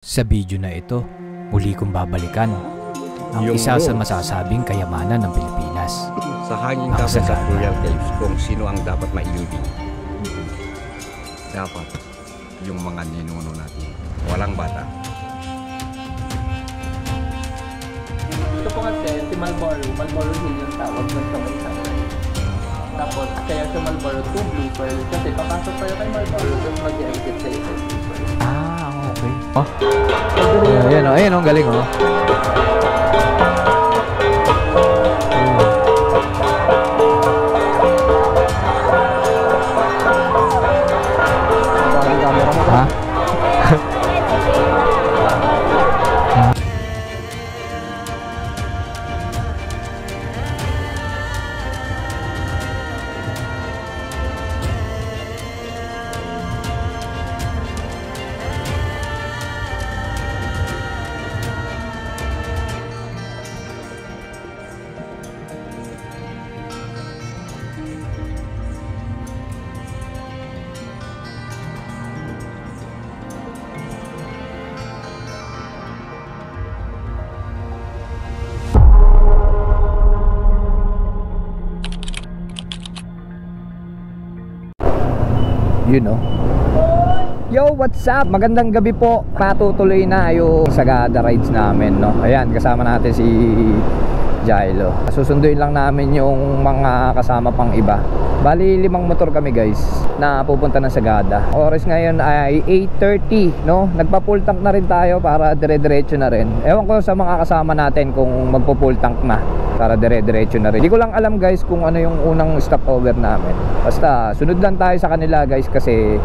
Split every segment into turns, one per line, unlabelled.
Sa video na ito, muli kong babalikan ang isa sa masasabing kayamanan ng Pilipinas.
Sa hanging dapat sa Royal Caves kung sino ang dapat mailibing. Dapat yung mga ninuno natin. Walang bata.
Ito po kasi si Marlboro Hill yung tawag ng kamay samurai. Tapos kaya si Marlboro 2 Blue Pearl kasi papasok tayo kay Marlboro tapos mag-exit sa isa.
Okay. Oh. Ayan oh, galing oh. Ha? You know. Yo, what's up? Magandang gabi po. Patutuloy na yung Sagada rides namin, no. Ayan, kasama natin si Jailo. Susunduin lang namin yung mga kasama pang iba. Bali 5 motor kami guys na pupunta ng Sagada. Oras ngayon ay 8:30, no. Nagpa-full tank na rin tayo para dire-diretso na rin. Ewan ko sa mga kasama natin kung magpo-full tank na para dire-diretso na rin. Hindi ko lang alam guys kung ano yung unang stopover namin. Basta sunod lang tayo sa kanila guys kasi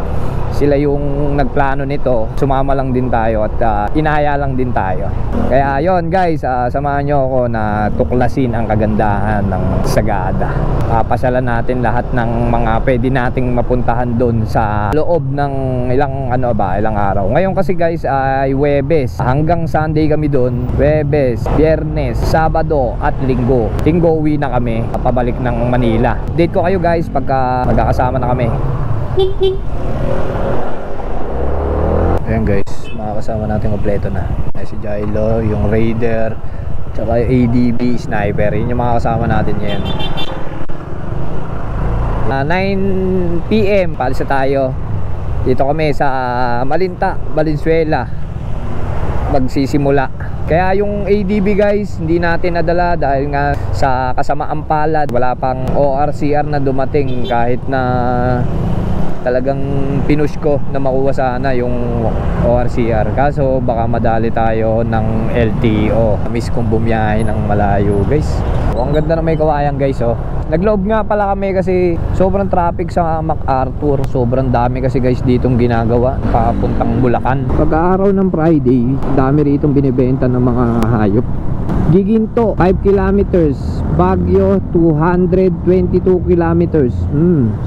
sila yung nagplano nito. Sumama lang din tayo at inaya lang din tayo. Kaya yon guys, samahan nyo ako na tuklasin ang kagandahan ng Sagada. Papasalan natin lahat ng mga pwede nating mapuntahan doon sa loob ng ilang araw. Ngayon kasi guys ay Huwebes hanggang Sunday kami doon. Huwebes, Biyernes, Sabado at Linggo. Linggo uwi na kami pabalik ng Manila. Date ko kayo guys pagka magkakasama na kami. Ayan guys, makakasama natin kompleto na. Si Jailo, yung Raider, tsaka yung ADB Sniper. Yun yung makakasama natin ngayon. 9 PM paalis na tayo. Dito kami sa Malinta, Valenzuela magsisimula. Kaya yung ADB guys hindi natin nadala dahil nga sa kasamaan palad wala pang ORCR na dumating kahit na talagang pinush ko na makuha sana yung ORCR. Kaso baka madali tayo ng LTO. Miss kong bumiyahe ng malayo guys. Ang ganda na may kawayan guys oh. Nagloob nga pala kami kasi sobrang traffic sa MacArthur. Sobrang dami kasi guys ditong ginagawa papuntang Bulacan. Pagka-araw ng Friday, dami ritong binibenta ng mga hayop. Giginto 5 kilometers, Baguio 222 kilometers.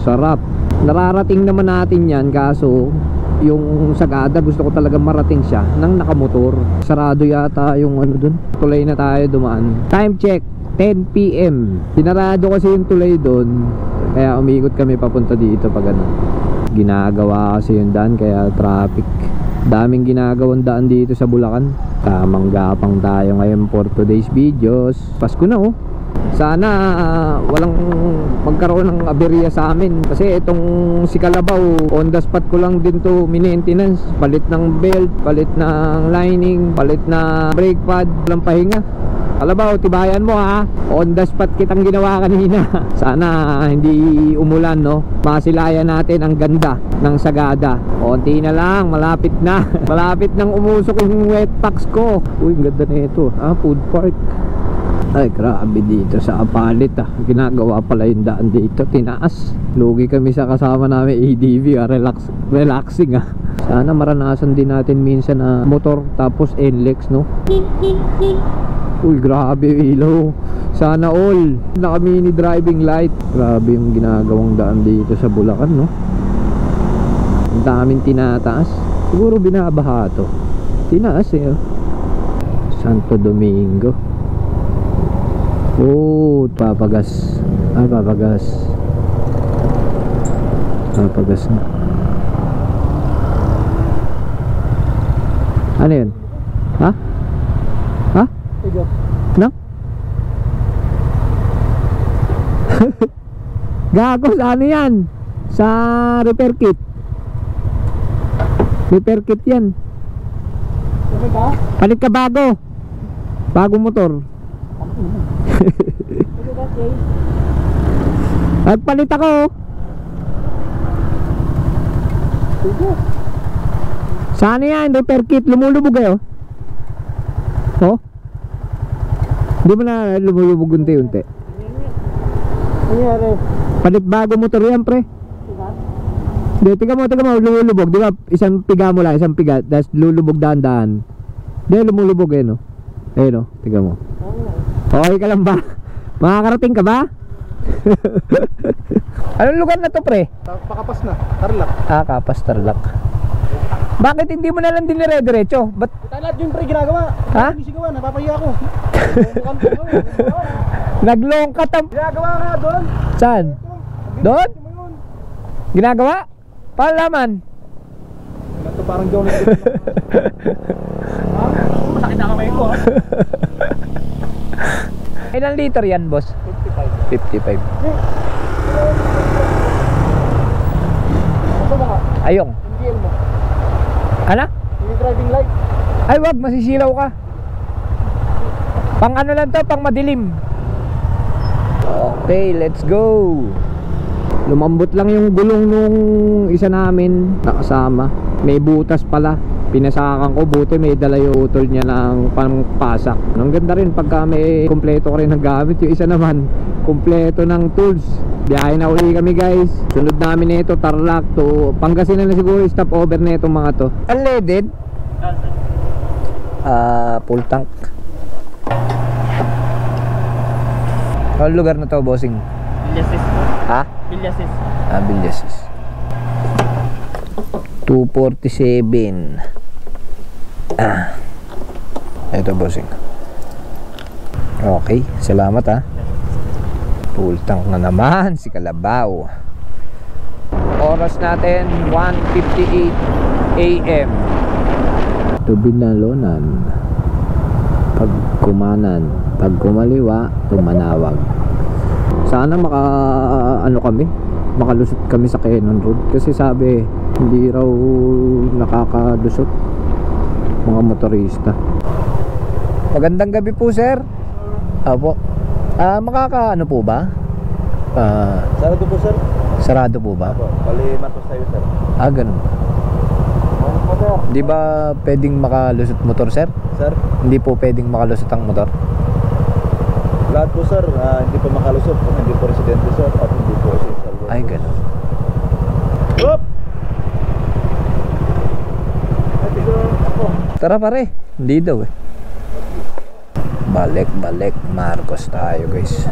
Sarap. Nararating naman natin yan kaso yung Sagada gusto ko talaga marating siya nang nakamotor. Sarado yata yung ano dun. Tulay na tayo dumaan. Time check 10 PM. Pinarado kasi yung tulay dun kaya umikot kami papunta dito pag ano. Ginagawa kasi yung daan kaya traffic. Daming ginagawang daan dito sa Bulacan. Tamang gapang tayo ngayon for today's videos. Pasko na oh. Sana walang magkaroon ng aberya sa amin kasi itong si Kalabaw on the spot ko lang din to maintenance. Palit ng belt, palit ng lining, palit na brake pad, walang pahinga. Kalabaw, tibayan mo ha. On the spot kitang ginawa kanina. Sana hindi umulan no. Masilayan natin ang ganda ng Sagada. Konti na lang, malapit na. Malapit nang umusok yung wet packs ko. Uy, ang ganda na ito. Food park. Ay, grabe dito sa Apalit ginagawa pala yung daan dito, tinaas. Lugi kami sa kasama namin ADV relaxing Sana maranasan din natin minsan na motor tapos NLEX no. Uy, grabe ilaw. Sana all naka mini driving light. Grabe yung ginagawang daan dito sa Bulacan no. Ang daming tinataas. Siguro binabaha to. Tinaas Santo Domingo. Oh, papagas. Papagas na. Ano yun? Ha? Ha? No? Gago, sa ano yan? Sa repair kit. Repair kit yan. Palit ka bago. Bagong motor. Nagpalit ako. Saan yan? Repair kit. Lumulubog kayo. Oh? Hindi mo na lumulubog unti-unti. Palit bago motor yan, pre. Hindi, tiga mo, lumulubog. Di ba, isang piga mo lang, isang piga. Tapos lulubog daan-daan. Hindi, lumulubog eh, no? Eh, no? Tiga mo. Okay ka lang ba? Makakarating ka ba? Anong lugar na to, pre?
Pakapas na, Tarlac.
Ah, Kapas, Tarlac. Bakit hindi mo na lang dinire-diretso? Ba't?
Lahat yung pre ginagawa.
Ha?
Sinisigawan, napapahiya ako.
Naglongkat ang...
Ginagawa nga doon.
Saan? Doon? Ginagawa? Paalaman.
Ito parang Johnny. Masakit na kamay ko, ha?
Ilang liter yan, boss? 55. Ayong.
Hindi mo.
Ano?
Yung driving light.
Ay, wag, masisilaw ka. Pang ano lang to, pang madilim. Okay, let's go. Lumambot lang yung gulong nung isa namin nakasama. May butas pala. Pinasakan ko, buti may dala yung utol niya ng pangpasak. Ang ganda rin pagka may kumpleto ka rin ng gamit. Yung isa naman, kumpleto ng tools. Biyahe na uli kami, guys. Sunod namin na ito, Tarlac to Pangasinan na siguro yung stop over na itong mga to. Unleaded? Full tank. Ano lugar na to, bossing?
Bilyasis po.
Ha?
Bilyasis.
Bilyasis. 247. Ito, bossing. Okay, salamat ha. Full tank na naman si Kalabaw. Oras natin 1:58 AM. Tubinalonan, pag kumanan, pag kumaliwa, tumanawag. Sana makalusot kami sa Cannon Road kasi sabi hindi raw nakakalusot mga motorista. Magandang gabi po, sir. Apo. Makakaano po ba?
Sarado po, sir.
Sarado po ba?
Bali, matos tayo, sir.
Ganun. Di ba pwedeng makalusot motor, sir?
Sir?
Hindi po pwedeng makalusot ang motor?
Lahat po, sir, hindi po makalusot kung hindi po residente, sir, at hindi po essential.
Ay, ganun.
Hop!
Tara pare, hindi daw eh. Balik Marcos tayo, guys.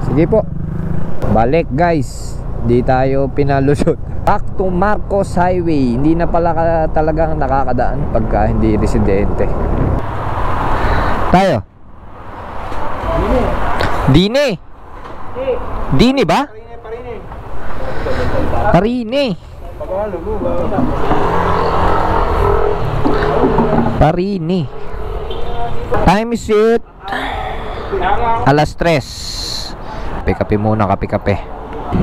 Sige po. Balik, guys. Hindi tayo pinalusot. Back to Marcos Highway. Hindi na pala talagang nakakadaan pagka hindi residente. Tayo. Dine. Dine ba? Parine. Parine. Time is it 3:00. Kape muna, kape.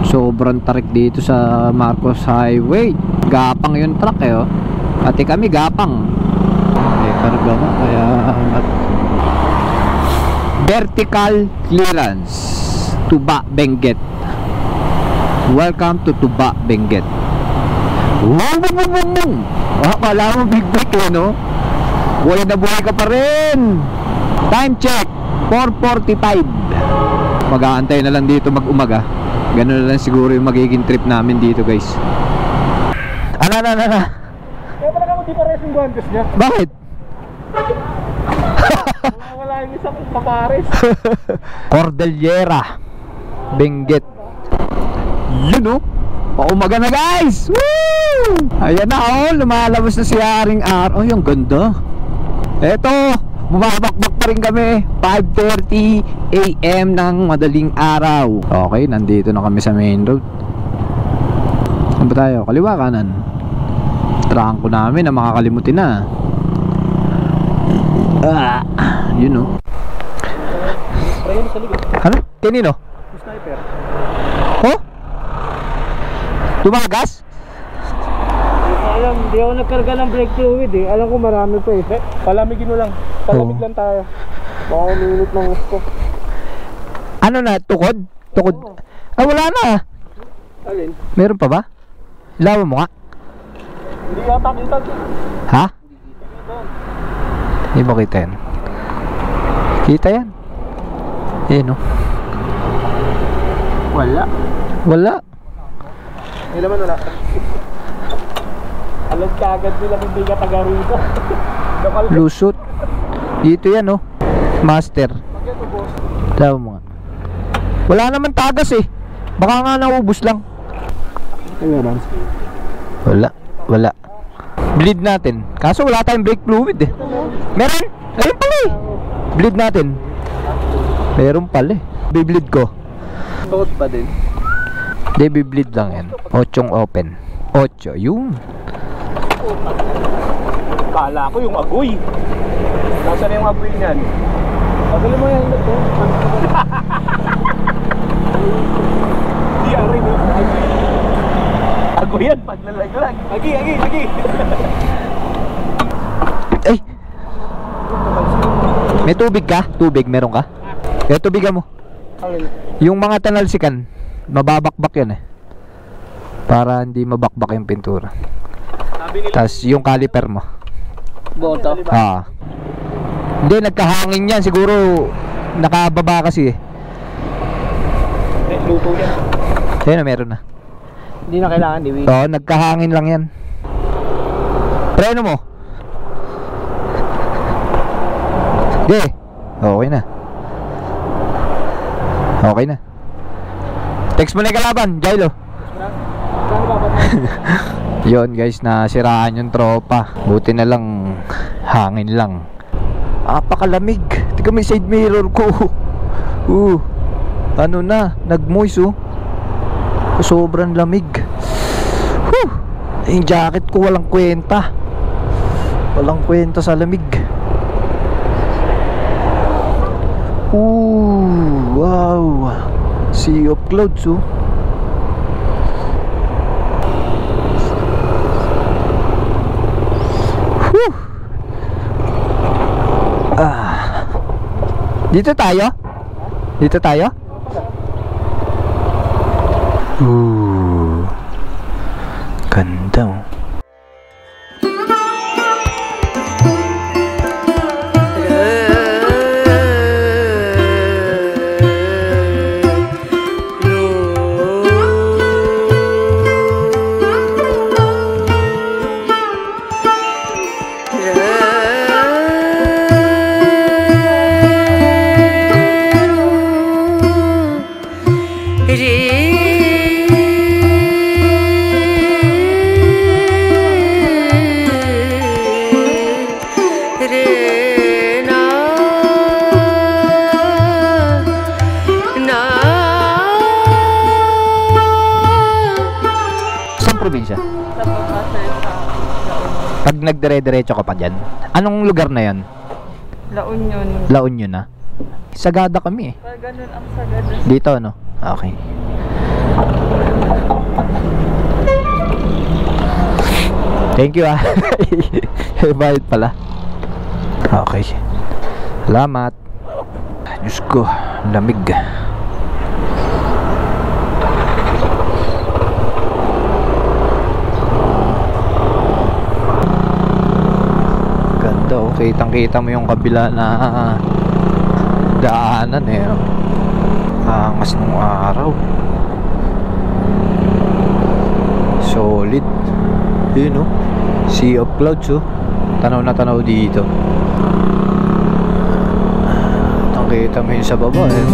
Sobrang tarik dito sa Marcos Highway. Gapang yung truck eh, oh. Pati kami gapang. Karga mo kaya vertical clearance, Tuba, Benguet. Welcome to Tuba, Benguet. Akala mo big break eh, no? Buhay na buhay ka pa rin. Time check 4:45. Mag-aantay na lang dito mag-umaga. Ganun na lang siguro yung magiging trip namin dito, guys. Kaya
talaga mo di pa rin yung guantes niya.
Bakit?
Wala yung isang papares.
Cordillera, Benguet. Yun, oh. Paumaga na, guys. Woo! Ayan na, oh. Lumalabas na si Haring Araw. Oh, yung ganda. Eto, bumabakbak pa rin kami. 5:30 AM ng madaling araw. Okay, nandito na kami sa main road. Saan ba tayo? Kaliwa, kanan? trangko namin na makakalimutin na. Yun o. Ano? Kanino?
Sniper.
Oh? Tumagas?
Alam, di ako nagkarga ng brake fluid eh. Alam ko marami pa eh. Palamigin mo lang. Palamig lang tayo. Baka uminit ng gusto.
Ano na? Tukod? Tukod? Wala na.
Alin?
Meron pa ba? Ilawan mo nga.
Hindi yata kita.
Ha? Hindi mo kita yan. Kita yan. Ayan o.
Wala.
Wala.
Hindi naman wala. Alam ka agad nila hindi ka taga rito.
Lusot. Dito yan o. Master. Ilawan mo nga. Wala naman tagas eh. Baka nga naubos lang.
Meron.
Wala. Wala. Bleed natin. Kaso wala tayong brake fluid eh. Meron? Ayun pala eh. Bleed natin. Meron pala eh. Bibleed ko.
Suot pa din.
Hindi, bibleed lang yan. 8 open. 8. Yun.
Kala ko yung agoy. Nasaan yung agoy niyan? Pagdali mo yan ito. Di aray mo. Agoy yan, paglalaglag. Agi.
Ay! May tubig ka? Tubig, meron ka? Kaya tubigan mo. Yung mga tanalsikan, mababakbak yan eh. Para hindi mabakbak yung pintura. Tapos yung caliper mo.
Boto.
Hindi, nagkahangin yan. Siguro nakababa kasi eh.
Luto yan.
Ayun na, meron na.
Hindi na kailangan diwi.
Oo, nagkahangin lang yan. Preno mo. Hindi. Okay na. Okay na. Text mo na yung kalaban, Jailo. Yun guys, nasiraan yung tropa. Buti na lang hangin lang. Apakalamig. Tika may side mirror ko. Ano na, nagmoist oh. Sobrang lamig. Yung jacket ko walang kwenta. Walang kwenta sa lamig. Wow. Sea of clouds oh. Dito tayo? Dito tayo? Ganda oh. Probinsya? Pag nagdire-diretso ka pa dyan, anong lugar na yan?
La Union.
La Union na? Sagada kami eh.
Ganun ang Sagada.
Dito ano? Okay. Thank you ah. Bayad pala. Okay. Salamat. Diyos ko, lamig. Kitang-kita mo yung kabila na daanan eh. Angas nung araw. Solid. Yun oh. Sea of clouds oh. Tanaw na tanaw dito. Kitang-kita mo yun sa baba eh.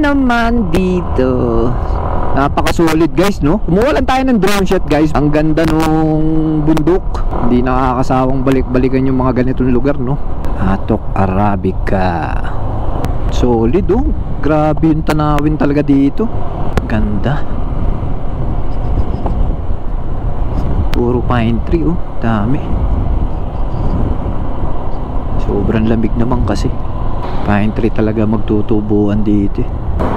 naman dito. Napaka-solid guys, no? Kumuha lang tayo ng drone shot guys. Ang ganda nung bundok. Hindi nakakasawang balik-balikan yung mga ganitong lugar, no? Atok Arabica. Solid, oh. Grabe yung tanawin talaga dito. Ganda. Puro pine tree, oh. Dami. Sobrang lamig naman kasi. Pine tree talaga magtutubuan dito.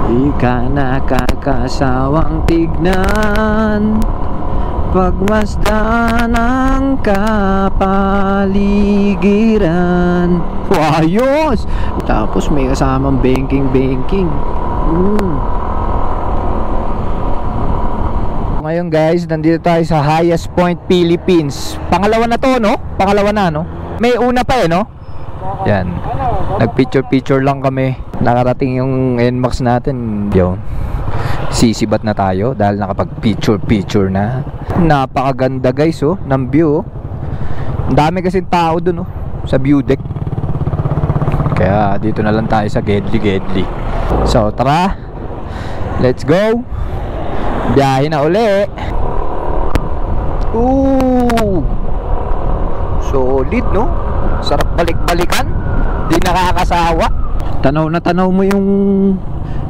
Di ka nakakasawang tignan, pagmasdan ang kapaligiran. Ayos! Tapos may kasamang banking. Ngayon guys, nandito tayo sa highest point Philippines. Pangalawa na to, no? Pangalawa na, no? May una pa no? Yan. Nagpicture lang kami. Nakarating yung NMAX natin. Yun. Sisibat na tayo dahil nakapag-picture na. Napakaganda guys, oh, ng view, oh. Ang dami kasi tao dun, oh, sa view deck. Kaya dito na lang tayo sa Gedli. So tara, let's go. Biyahe na uli. Ooh, solid, no? Sarap balik-balikan. Di nakakasawa. Tanaw na tanaw mo yung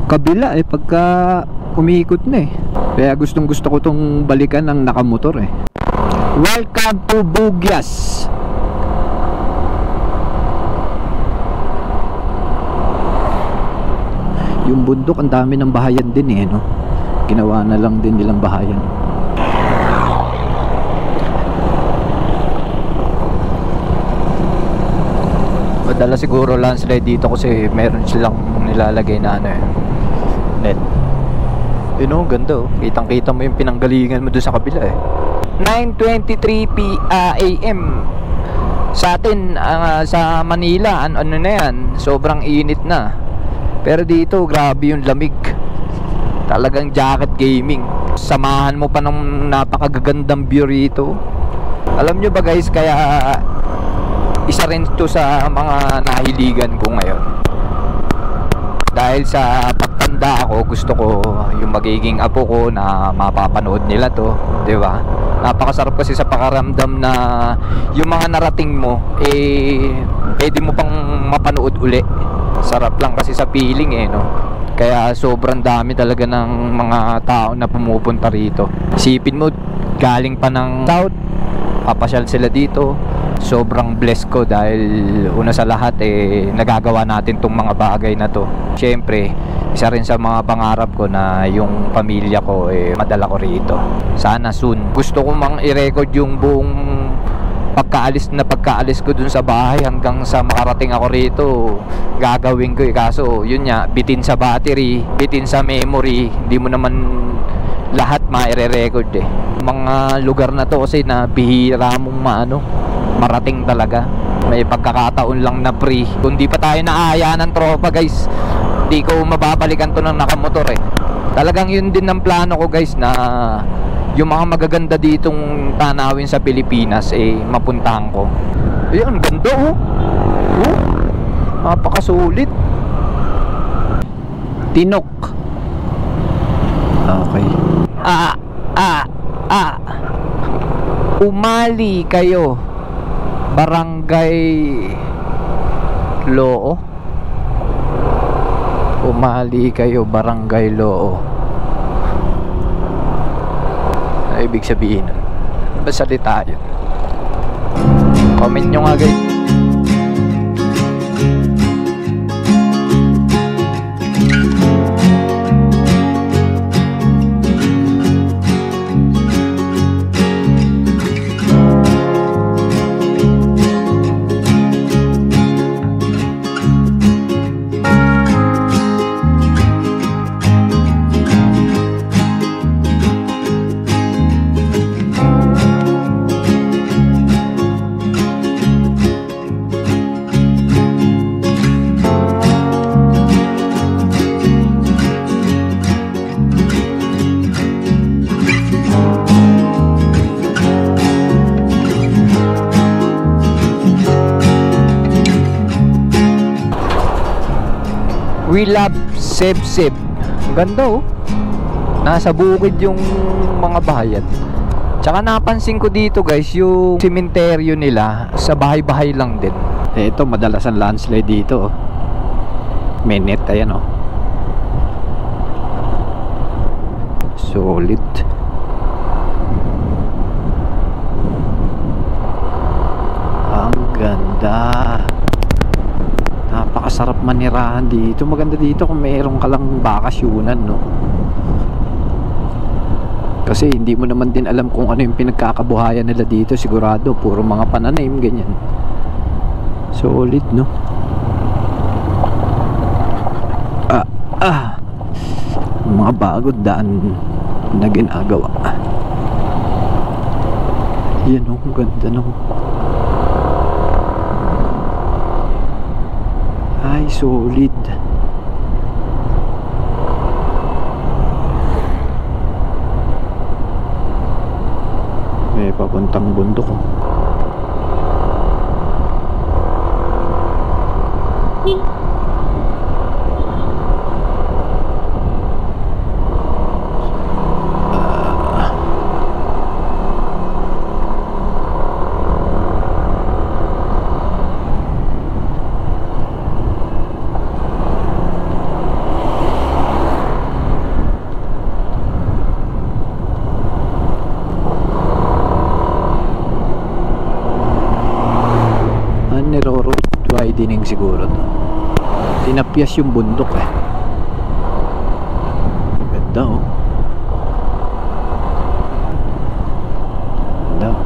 kabila pagka umiikot na Kaya gustong gusto ko tong balikan ng nakamotor Welcome to Bugyas. Yung bundok ang dami ng bahayan din no? Ginawa na lang din nilang bahayan. Madala siguro landslide dito kasi meron silang nilalagay na net. Ganda, kitang kita mo yung pinanggalingan mo doon sa kabila 9:23 AM sa atin, sa Manila ano na yan, sobrang init na. Pero dito grabe yung lamig, talagang jacket gaming. Samahan mo pa ng napakagagandang view rito. Alam nyo ba guys, kaya isa rin to sa mga nahiligan ko ngayon. Dahil sa pagtanda ako, gusto ko yung magiging apo ko na mapapanood nila to, di ba? Napakasarap kasi sa pakaramdam na yung mga narating mo pwede mo pang mapanood uli. Sarap lang kasi sa feeling no? Kaya sobrang dami talaga ng mga tao na pumupunta rito. Isipin mo, galing pa ng South, papasyal sila dito. Sobrang blessed ko dahil una sa lahat nagagawa natin tong mga bagay na to. Syempre, isa rin sa mga pangarap ko na yung pamilya ko madala ko rito. Sana soon. Gusto ko mang i-record yung buong pagkaalis ko dun sa bahay hanggang sa makarating ako rito. Gagawin ko kaso yun nga, bitin sa battery, bitin sa memory. Hindi mo naman lahat maire-record Mga lugar na to kasi na bihira mong marating talaga. May pagkakataon lang na free. Kung di pa tayo naaya ng tropa guys, di ko mababalikan to ng nakamotor Talagang yun din ang plano ko guys, na yung mga magaganda ditong tanawin sa Pilipinas mapuntahan ko. Ang ganda napakasulit. Tinok. Okay. Umali kayo Barangay Loo. Umali kayo Barangay Loo. Ano ibig sabihin? Ano ba salita yun? Comment nyo nga guys. We love Sip Sip. Ganda oh. Nasa bukid yung mga bayan. Tsaka napansin ko dito guys, yung sementeryo nila sa bahay-bahay lang din. Eh, ito madalas ang landslide dito oh. May net, ayan oh. Solid. Ang ganda. Napakasarap manirahan dito. Maganda dito kung mayroon ka lang bakasyunan, no? Kasi hindi mo naman din alam kung ano yung pinagkakabuhayan nila dito. Sigurado puro mga pananim, ganyan. Solid, no? Mga bagod daan na ginagawa. Yan oh, ganda no. Ay, solid. May papuntang bundok oh. Widening siguro to. Tinapyas yung bundok eh. Ganda oh. Ganda oh.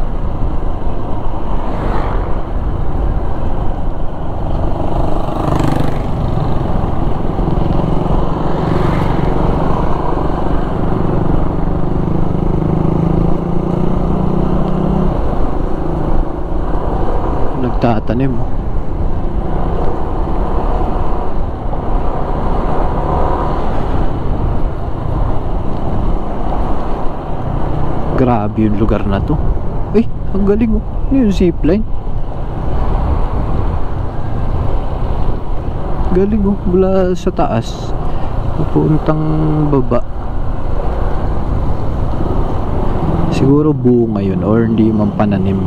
Nagtatanim oh. Grabe yung lugar na to. Ay, ang galing oh. Ano yung zipline? Galing oh. Mula sa taas papuntang baba. Siguro bunga yun or hindi man pananim.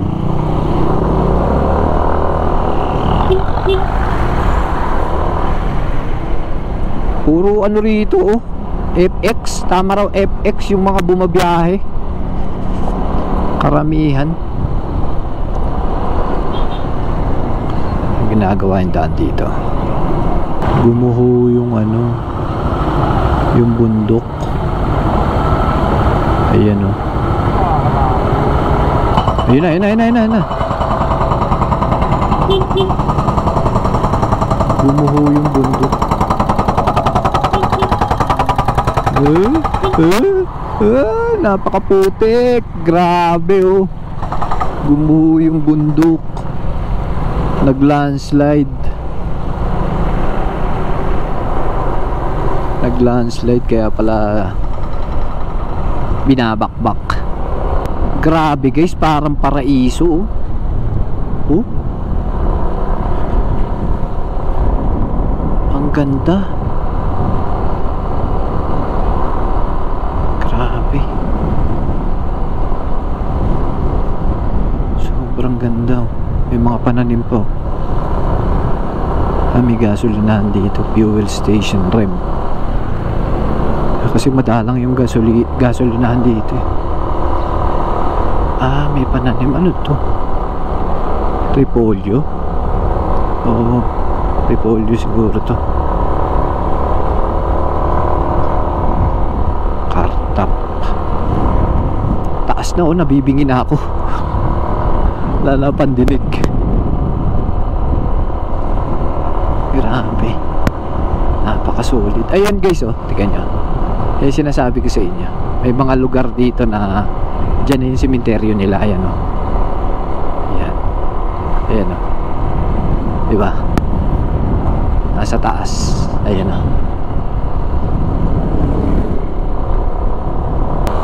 Puro ano rito oh. FX. Tama raw FX yung mga bumabiyahe. Karamihan. Ang ginagawa yung daan dito. Gumuho yung ano, yung bundok. Ayan o. Ayun na. Gumuho yung bundok. Napakaputik. Grabe oh. Gumuho yung bundok. Naglandslide kaya pala binabakbak. Grabe guys, parang paraiso oh. Oh. Ang ganda. Sobrang ganda oh. May mga pananim po. May gasolinahan dito. Fuel station, Rem. Kasi madalang yung gasolinahan dito eh. May pananim. Ano to? Repolyo? Oo, repolyo siguro to. Kartap. Taas na oh, nabibingin na ako. Lala pandinig. Grabe. Napakasulit. Ayan guys oh, tingnan nyo. Kaya sinasabi ko sa inyo, may mga lugar dito na dyan yung sementeryo nila. Ayan oh. Ayan oh. Diba? Nasa taas. Ayan oh.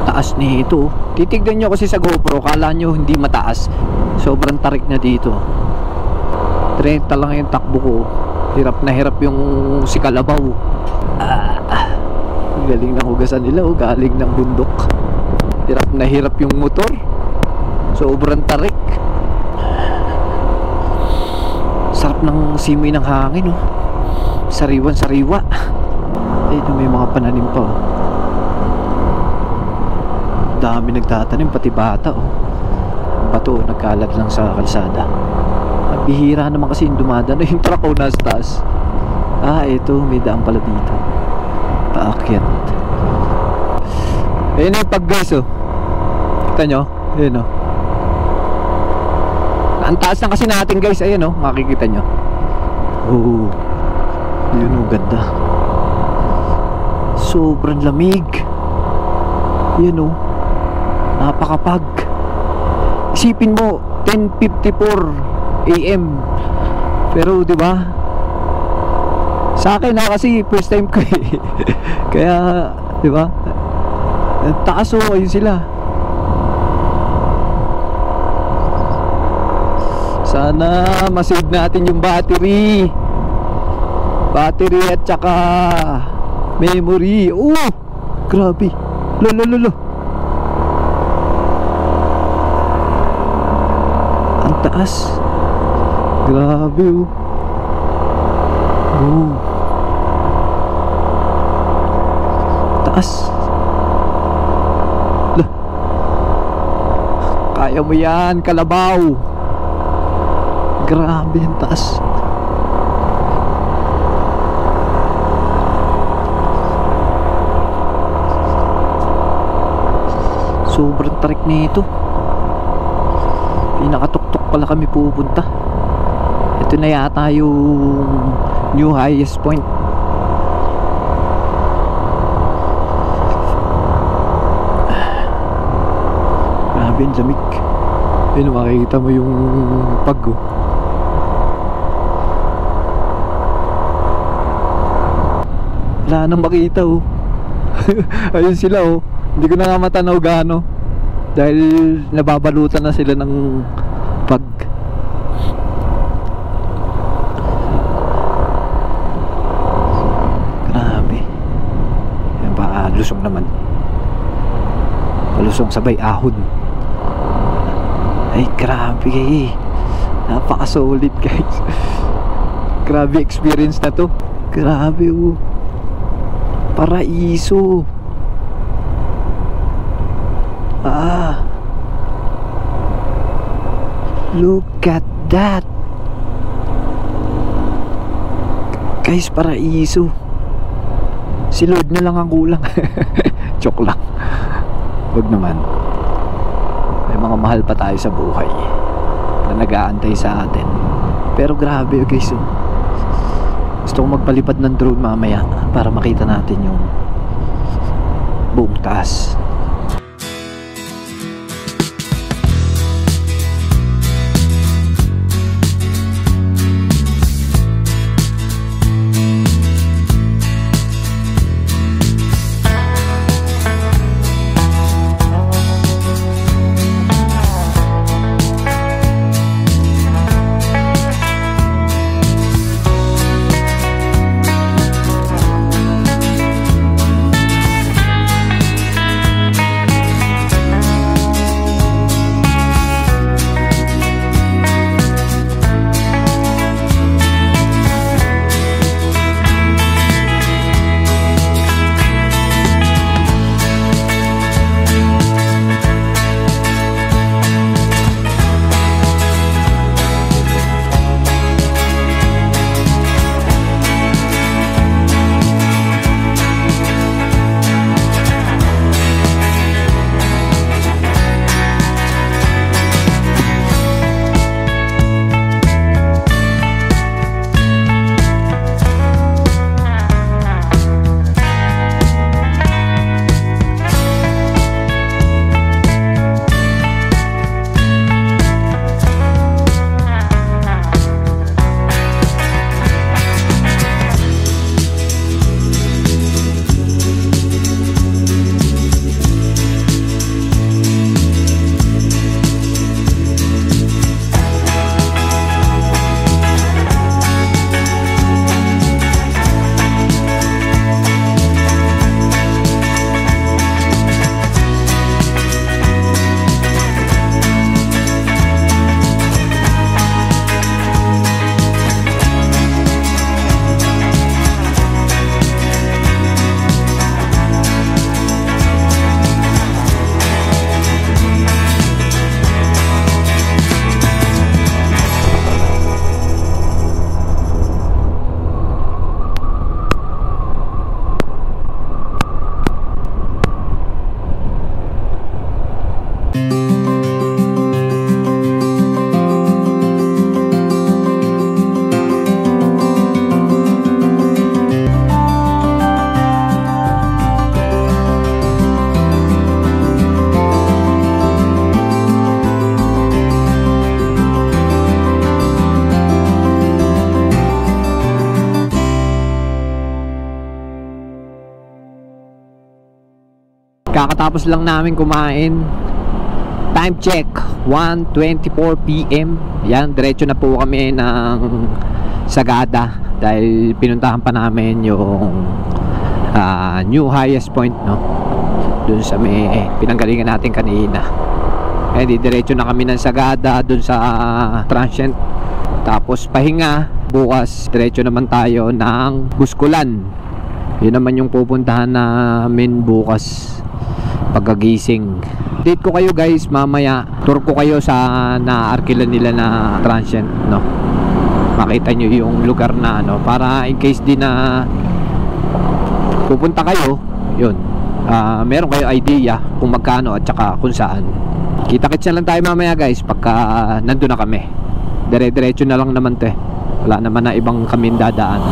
Taas nito. Titignan nyo kasi sa GoPro, kala nyo hindi mataas. Sobrang tarik na dito. 30 lang yung takbo ko. Hirap na hirap yung si Kalabaw. Galing ng hugasan nila, oh, galing ng bundok. Hirap na hirap yung motor. Sobrang tarik. Sarap ng simoy ng hangin, oh. Sariwan sariwa. Ito may mga pananim pa, oh. Dami nagtatanim, pati bata, oh. Bato, nagkalat lang sa kalsada. Bihira naman kasi yung dumadaan. Yung truck, oh, nasa taas. Ito, may daan pala dito. Paakyat. Ayun na yung pag-gas, oh. Kita nyo? Ayun, oh. Ang taas na kasi natin, guys. Ayun, oh, makikita nyo. Oh, yun, oh, ganda. Sobrang lamig. Yan, oh. Napakapag. Isipin mo 10:54 AM. Pero 'di ba? Sa akin kasi first time ko eh. Kaya 'di ba? Taas, oh, ayun sila. Sana ma-save natin yung battery. Battery at saka memory. Oh, grabe. Lolo. Taas. Grabe, oh. Oh. Taas. Lah. Kaya mo yan, kalabaw. Grabe ang taas. Sobrang tarik nito. Pinakatuktok pala kami pupunta. Ito na yata yung new highest point. Grabe ang lamig. Ayun, makikita mo yung pag, oh. Wala nang makita, oh. Ayun sila, oh. Hindi ko na nga matanaw gaano dahil nababalutan na sila ng pag. Grabe. Yan ba, lusong naman. Palusong sabay ahon. Ay, grabe eh. Napaka-solid, guys. Grabe experience na to. Grabe, oh. Paraiso. Look at that. Guys, paraiso. Si Lord na lang ang kulang. Joke lang. Wag naman. May mga mahal pa tayo sa buhay na nag-aantay sa atin. Pero grabe, guys, oh. Gusto ko magpalipad ng drone mamaya para makita natin yung buong taas. Kakatapos lang namin kumain. Time check 1:24 PM. Yan, diretso na po kami ng Sagada dahil pinuntahan pa namin yung new highest point, no, dun sa may pinanggalingan natin kanina. Eh di diretso na kami ng Sagada dun sa transient. Tapos pahinga. Bukas diretso naman tayo ng Buskulan. Yun naman yung pupuntahan namin bukas pagkagising. Date ko kayo guys mamaya. Tour ko kayo sa naarkilan nila na transient, no. Makita nyo yung lugar na ano, para in case din na pupunta kayo, yun, meron kayo idea kung magkano at saka kung saan. Kita-kits na lang tayo mamaya guys pagka nandun na kami. Dire-diretso na lang naman to eh. Wala naman na ibang kami dadaan.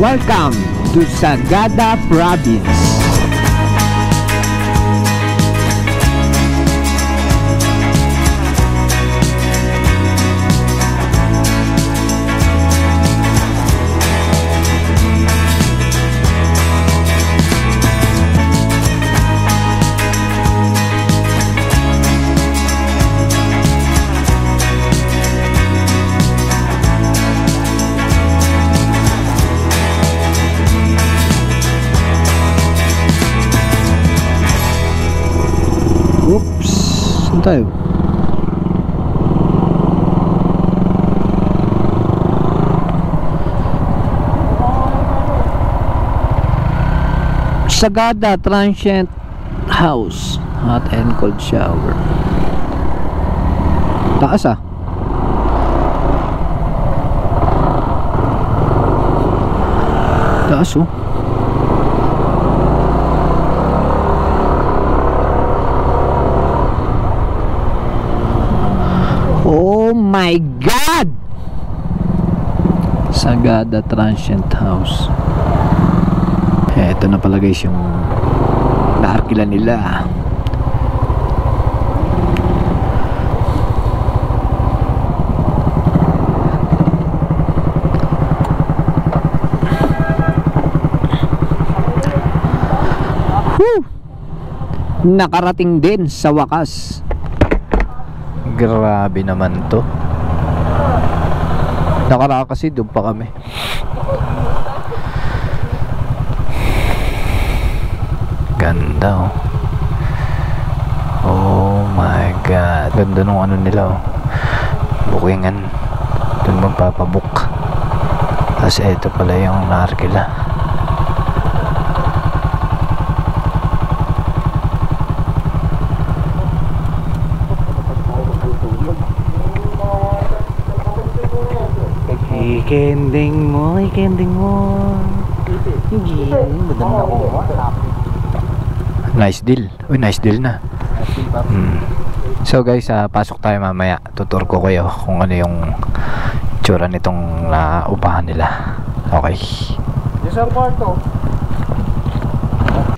Welcome to Sagada Province. Oops, saan tayo? Sagada Transient House, hot and cold shower. Taas ah. Taas oh. Oh my God! Sagada Transient House. Eto na pala guys yung naarkilan nila. Whew! Nakarating din sa wakas. Grabe naman to. Nakaraan kasi doon pa kami. Ganda oh. Oh my god. Ganda nung ano nila, oh. Bookingan. Doon magpapabook. Tapos ito pala yung narkila. Ikending mo, ikending mo. Hindi, maganda ko. Nice deal. Uy, nice deal na. So guys, pasok tayo mamaya. Tutur ko kayo kung ano yung tsura nitong upahan nila. Okay.
Yes, sir, kwarto.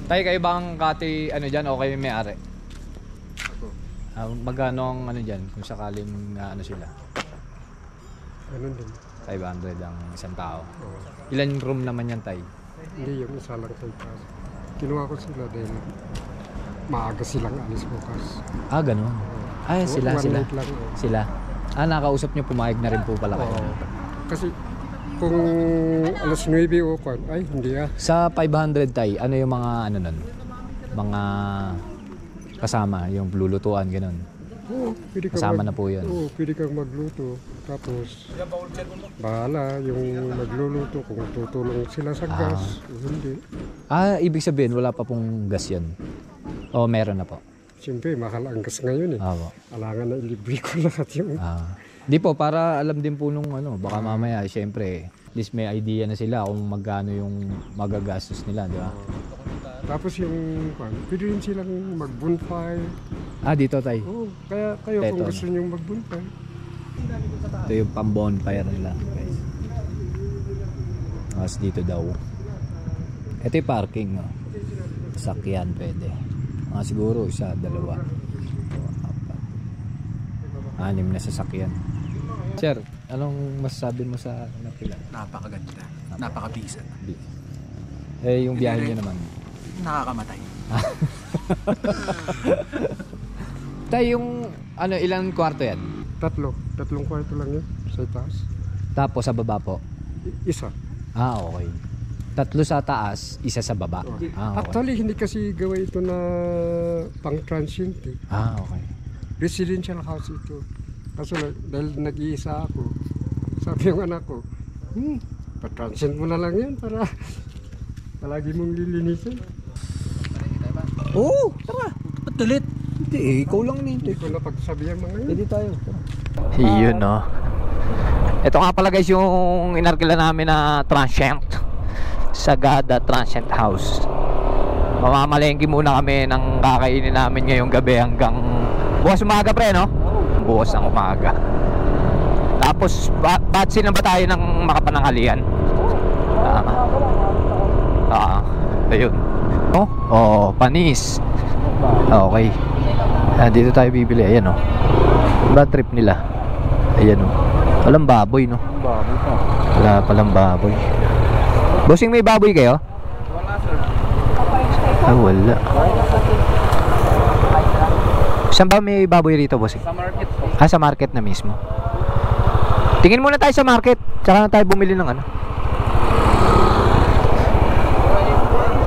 Tayo kayo bang kati ano dyan o kayo may-ari? Magkano ang ano dyan kung sakaling ano sila?
Ganun din.
500 ang isang tao.
Oo.
Ilan room naman yan, Tay?
Hindi, yung isa lang sa itaas. Kinuha ko sila dahil maaga silang alis bukas.
Ganun. Sila.
One night lang.
Sila. Nakausap nyo, pumayag na rin po pala kayo.
Oo. Kasi kung alas 9 o kwan, ay hindi
Sa 500, Tay, ano yung mga ano nun? Mga kasama, yung lulutuan, ganun.
Oo, pwede kang
Kasama na po yun.
Oo, pwede kang magluto. Tapos, bahala yung magluluto kung tutulong sila sa gas. O hindi.
Ibig sabihin, wala pa pong gas yun? O meron na po?
Siyempre, mahal ang gas ngayon eh.
Po.
Alangan na ilibre ko lahat yung...
Di po, para alam din po nung ano, baka mamaya, syempre, at least may idea na sila kung magkano yung magagastos nila, di ba?
Tapos yung, pwede rin silang mag-bonfire.
Dito, Tay.
Oo, kaya kayo
Ito,
kung gusto nyo mag-bonfire.
Ito yung pang-bonfire nila, guys. Tapos dito daw. Ito yung parking, no? Sakyan, pwede. Siguro, isa, dalawa. 6 na sasakyan. Sir, anong masasabi mo sa napila?
Napakaganda. Napakabisa.
Yung biyahe niyo naman.
Nakakamatay.
Tay, yung ano, ilang kwarto yan?
Tatlong kwarto lang yun sa itaas.
Tapos sa baba po?
Isa.
Okay. 3 sa taas, 1 sa baba. Okay.
Actually, hindi kasi gawa ito na pang transient eh.
Okay.
Residential house ito. Kaso dahil nag-iisa ako, sabi yung anak ko, pa-transient mo na lang yan para palagi mong lilinisin.
Oo, tara. Ba't galit? Hindi, ikaw lang nito.
Hindi ko na pagsabihan mga yun.
Hindi tayo. Yun, no. Ito nga pala guys yung inarkila namin na transient. Sagada Transient House. Mamamalengke muna kami ng kakainin namin ngayong gabi hanggang bukas umaga, pre, no? Bukas ng umaga. Tapos, batsi na ba tayo ng makapananghalian? Ayun. Panis. Okay. Dito tayo bibili. Ayan, oh. Bad trip nila. Ayan, oh. Walang baboy, no? Wala palang baboy. Bossing, may baboy kayo?
Wala, sir.
Wala. Saan ba may baboy rito, bossing?
Sa market po.
Sa market na mismo. Tingin muna tayo sa market. Tsaka na tayo bumili ng ano.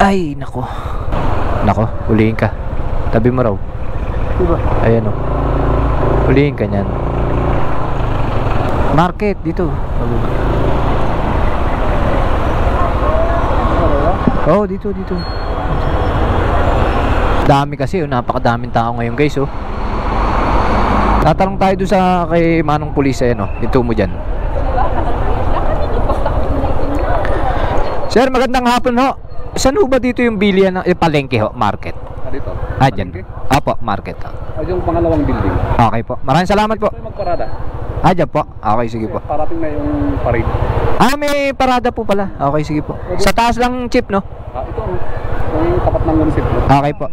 Ay, nako. Nako, hulihin ka. Tabi mo raw.
Diba?
Ayan, o. Hulihin ka nyan. Market, dito. Dito. Dami kasi, napakadaming tao ngayon, guys, oh. Tatanong tayo doon sa kay Manong Pulis, ayan, oh. Ito mo dyan. Sir, magandang hapon, ho. Saan ho ba dito yung bilihan ng palengke, ho? Market?
Dito.
Dyan. Apo, market.
Yung pangalawang building.
Okay po. Maraming salamat po.
Magparada.
Dyan po. Okay, sige po.
Parating na yung parade.
May parada po pala. Okay, sige po. Sa taas lang chip, no?
Ito, yung tapat ng munisipyo.
Okay po.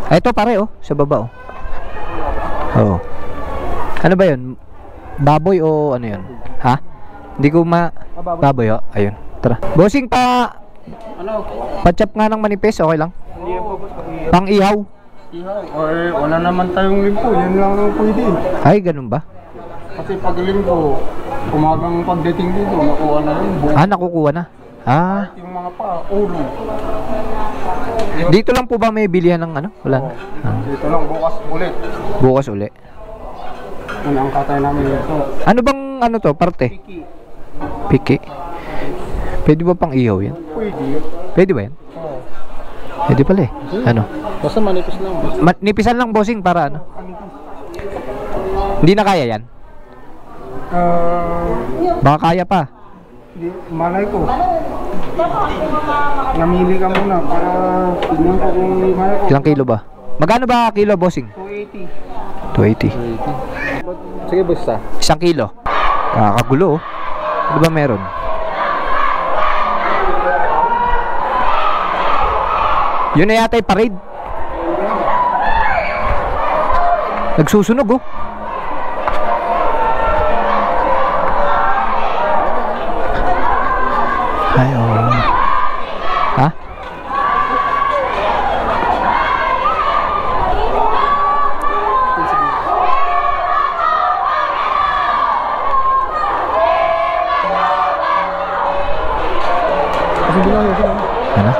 Ito pare, oh. Sa baba, oh. Ano ba yun? Baboy o ano yun? Ha? Hindi ko baboy, oh. Ayun. Tara. Bossing
Ano?
Patchap nga ng manipis, okay lang? Pang ihaw.
Wala naman tayong limpo, yan lang ang pwede.
Ay, ganun ba?
Kasi pag limpo, umagang pagdating dito, nakuha na rin buo.
Nakukuha na. Ah,
Yung mga pa, ulo.
dito lang po ba may bilihan ng ano? Wala na. Ah,
Dito lang, bukas ulit.
bukas uli.
Ano ang katay namin dito?
Ano bang ano to, parte? Piki. Pwede ba pang ihaw yan?
Pwede.
Pwede ba yan?
Oo.
Pwede pala eh. Ano?
Basta manipis lang.
Nipisan lang bossing para ano? Hindi na kaya yan? Baka kaya pa.
Malay ko. Namili ka muna para tignan ko kung malay ko.
Ilang kilo ba? Magkano ba kilo bossing?
280.
280.
Sige, basta.
Isang kilo. Kakagulo oh. Ano ba meron? Yun na yata yung parade. Nagsusunog oh. Ay oh. Ha? Ano?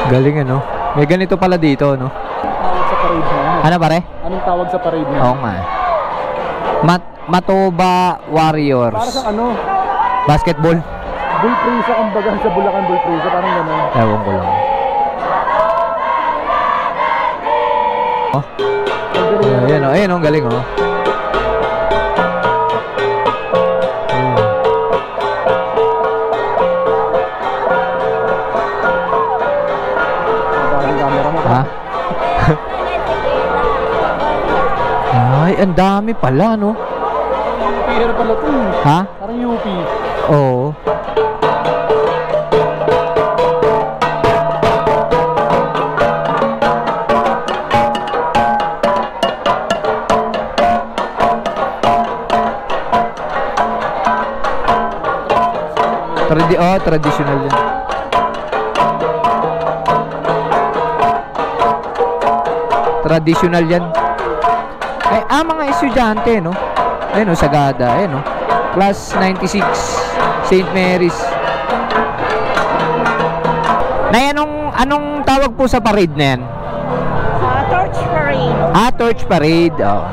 Galing ano? May ganito pala dito, no?
Sa parade na.
Ano pare?
Anong tawag sa parade na?
Oo nga. Matoba Warriors.
Para sa ano?
Basketball?
Bullprisa, kumbaga sa Bulacan Bullprisa, parang gano'n.
Ewan ko lang. Oh. Ayan o, ayan o, galing o. Ha? Ay, ang dami pala, no?
UP pala ito.
Ha?
Parang UP.
Oo. Traditional yan. Traditional yan. Ay, mga estudyante, no? Ayun, no, Sagada, ayun, no? Class 96, St. Mary's. Nay, anong tawag po sa parade na yan?
Torch parade.
Ah, Torch Parade. Oh.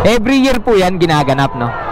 Every year po yan ginaganap, no?